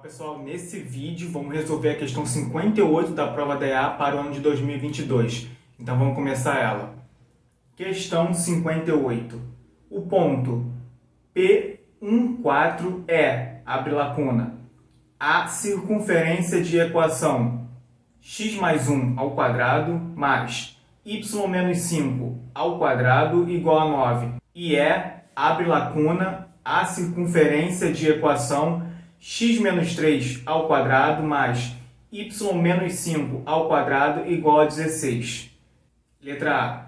Pessoal, nesse vídeo vamos resolver a questão 58 da prova da EA para o ano de 2022. Então vamos começar ela. Questão 58. O ponto P14 é, abre lacuna, a circunferência de equação x mais 1 ao quadrado mais y menos 5 ao quadrado igual a 9. E é, abre lacuna, a circunferência de equação x menos 3 ao quadrado mais y menos 5 ao quadrado igual a 16. Letra A,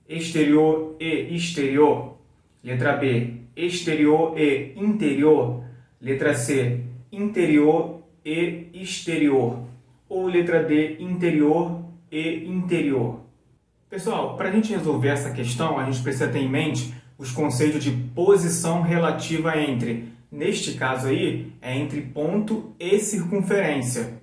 exterior e exterior. Letra B, exterior e interior. Letra C, interior e exterior. Ou letra D, interior e interior. Pessoal, para a gente resolver essa questão, a gente precisa ter em mente os conceitos de posição relativa entre, neste caso aí, é entre ponto e circunferência.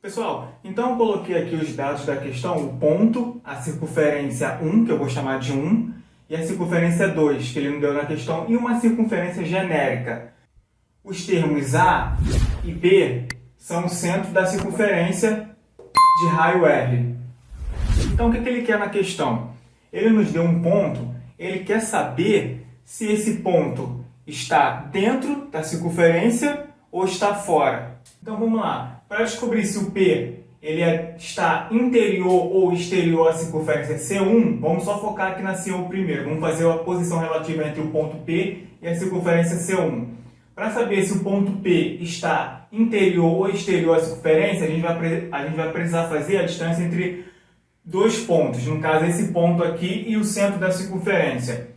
Pessoal, então eu coloquei aqui os dados da questão, o ponto, a circunferência 1, que eu vou chamar de 1, e a circunferência 2, que ele não deu na questão, e uma circunferência genérica. Os termos A e B são o centro da circunferência de raio R. Então o que ele quer na questão? Ele nos deu um ponto, ele quer saber se esse ponto está dentro da circunferência ou está fora. Então vamos lá. Para descobrir se o P está interior ou exterior à circunferência C1, vamos só focar aqui na C1 primeiro. Vamos fazer a posição relativa entre o ponto P e a circunferência C1. Para saber se o ponto P está interior ou exterior à circunferência, a gente vai precisar fazer a distância entre dois pontos. No caso, esse ponto aqui e o centro da circunferência.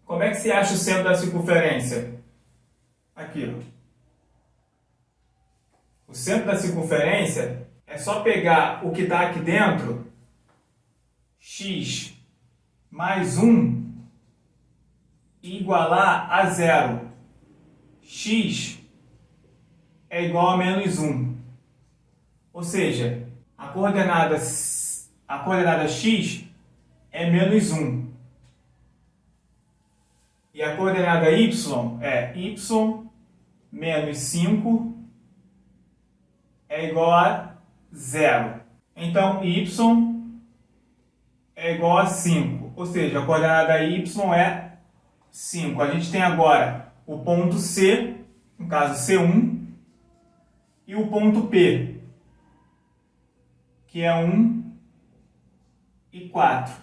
Como é que se acha o centro da circunferência? Aqui, ó. O centro da circunferência é só pegar o que está aqui dentro, x mais 1, e igualar a zero. X é igual a menos 1. Ou seja, a coordenada x é menos 1. E a coordenada y é y menos 5 é igual a 0. Então, y é igual a 5. Ou seja, a coordenada y é 5. A gente tem agora o ponto C, no caso C1, e o ponto P, que é 1 e 4.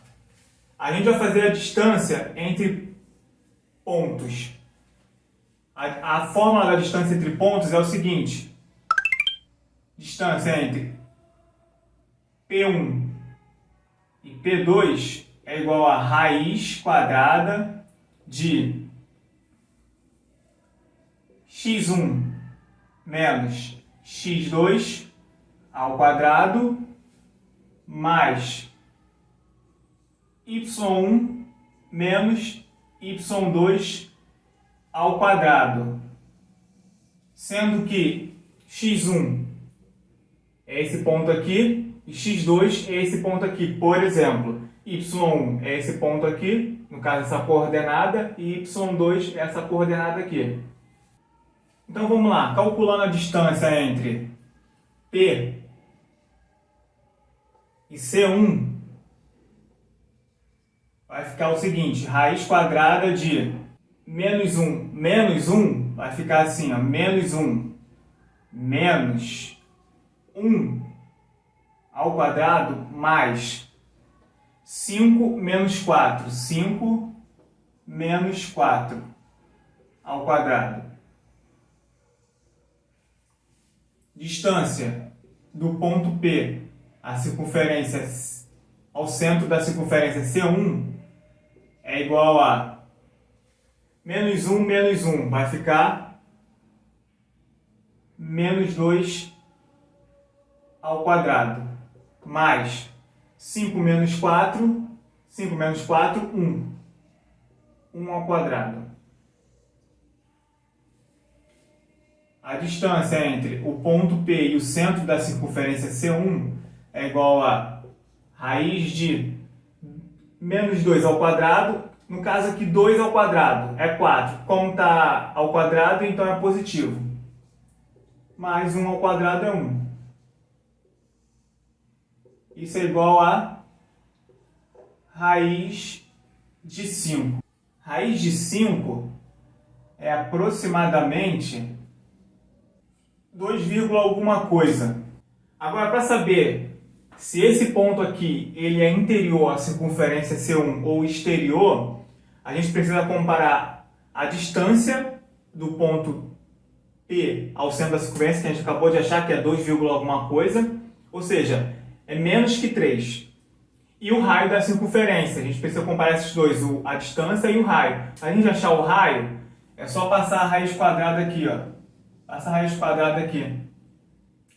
A gente vai fazer a distância entre pontos. A fórmula da distância entre pontos é o seguinte: distância entre P1 e P2 é igual a raiz quadrada de x1 menos x2 ao quadrado mais y1 menos y2 ao quadrado, sendo que x1 é esse ponto aqui e x2 é esse ponto aqui. Por exemplo, y1 é esse ponto aqui, no caso essa coordenada, e y2 é essa coordenada aqui. Então vamos lá, calculando a distância entre P e C1, vai ficar o seguinte: raiz quadrada de menos 1 vai ficar assim, ó, menos 1 menos 1 ao quadrado mais 5 menos 4, 5 menos 4 ao quadrado. Distância do ponto P à circunferência, ao centro da circunferência C1 é igual a menos 1, vai ficar menos 2 ao quadrado, mais 5 menos 4, 1, 1 ao quadrado. A distância entre o ponto P e o centro da circunferência C1 é igual a raiz de menos 2 ao quadrado. No caso aqui, 2 ao quadrado é 4. Como está ao quadrado, então é positivo. mais 1 ao quadrado é 1. Isso é igual a raiz de 5. Raiz de 5 é aproximadamente 2, alguma coisa. Agora, para saber se esse ponto aqui ele é interior à circunferência C1 ou exterior, a gente precisa comparar a distância do ponto P ao centro da circunferência, que a gente acabou de achar que é 2, alguma coisa, ou seja, é menos que 3. E o raio da circunferência, a gente precisa comparar esses dois, a distância e o raio. Para a gente achar o raio, é só passar a raiz quadrada aqui, ó. Passa a raiz quadrada aqui.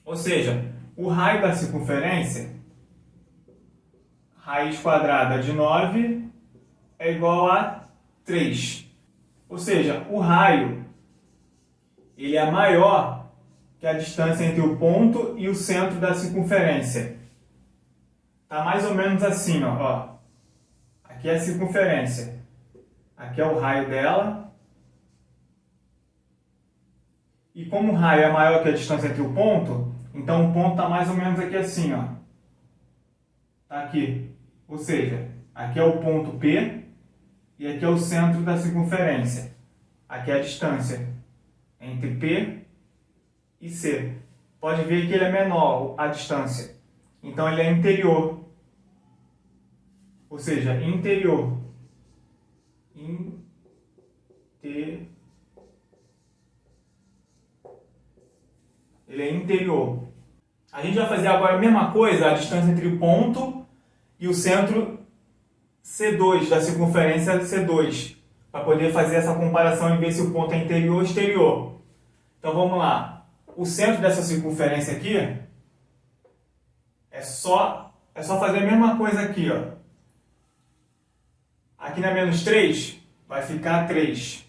Ou seja, o raio da circunferência, raiz quadrada de 9, é igual a 3. Ou seja, o raio ele é maior que a distância entre o ponto e o centro da circunferência. Está mais ou menos assim, ó. Aqui é a circunferência. Aqui é o raio dela. E como o raio é maior que a distância entre o ponto, então o ponto está mais ou menos aqui assim, ó. Tá aqui. Ou seja, aqui é o ponto P e aqui é o centro da circunferência. Aqui é a distância entre P e C. Pode ver que ele é menor, a distância. Então ele é interior. Ou seja, interior. Ele é interior. A gente vai fazer agora a mesma coisa, a distância entre o ponto e o centro C2, da circunferência C2, para poder fazer essa comparação e ver se o ponto é interior ou exterior. Então vamos lá. O centro dessa circunferência aqui é só fazer a mesma coisa aqui, ó. Aqui na menos 3 vai ficar 3.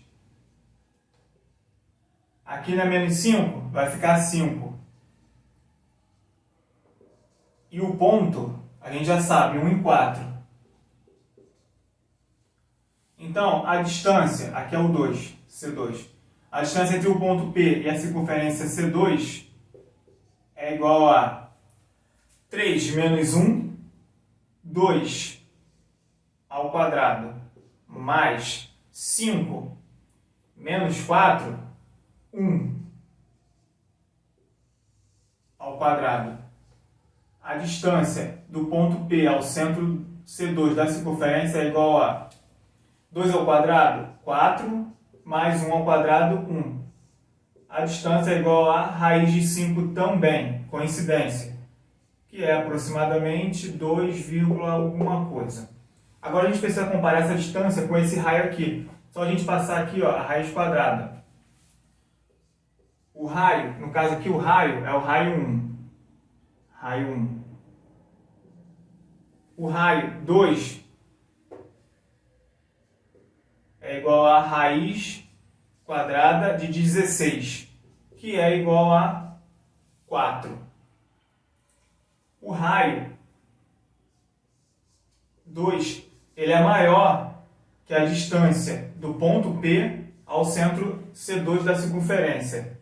Aqui na menos 5 vai ficar 5. E o ponto, a gente já sabe, 1 e 4. Então, a distância, aqui é o 2, C2. A distância entre o ponto P e a circunferência C2 é igual a 3 menos 1, 2 ao quadrado, mais 5 menos 4, 1 ao quadrado. A distância do ponto P ao centro C2 da circunferência é igual a 2 ao quadrado, 4, mais 1 ao quadrado, 1. A distância é igual a raiz de 5 também, coincidência, que é aproximadamente 2, alguma coisa. Agora a gente precisa comparar essa distância com esse raio aqui. Só a gente passar aqui, ó, a raiz quadrada. O raio, no caso aqui o raio é o raio 1. Raio 1. O raio 2 é igual a raiz quadrada de 16, que é igual a 4. O raio 2, ele é maior que a distância do ponto P ao centro C2 da circunferência.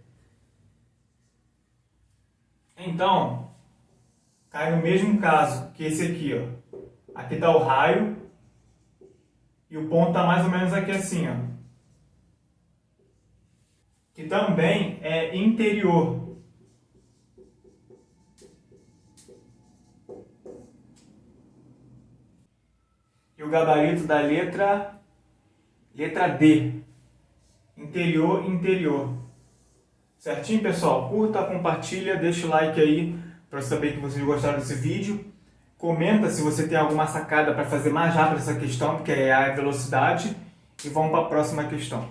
Então, cai no mesmo caso que esse aqui, ó. Aqui está o raio e o ponto está mais ou menos aqui assim, ó. Que também é interior. E o gabarito da letra D. Interior, interior. Certinho, pessoal? Curta, compartilha, deixa o like aí para saber que vocês gostaram desse vídeo. Comenta se você tem alguma sacada para fazer mais rápido essa questão, porque é a velocidade. E vamos para a próxima questão.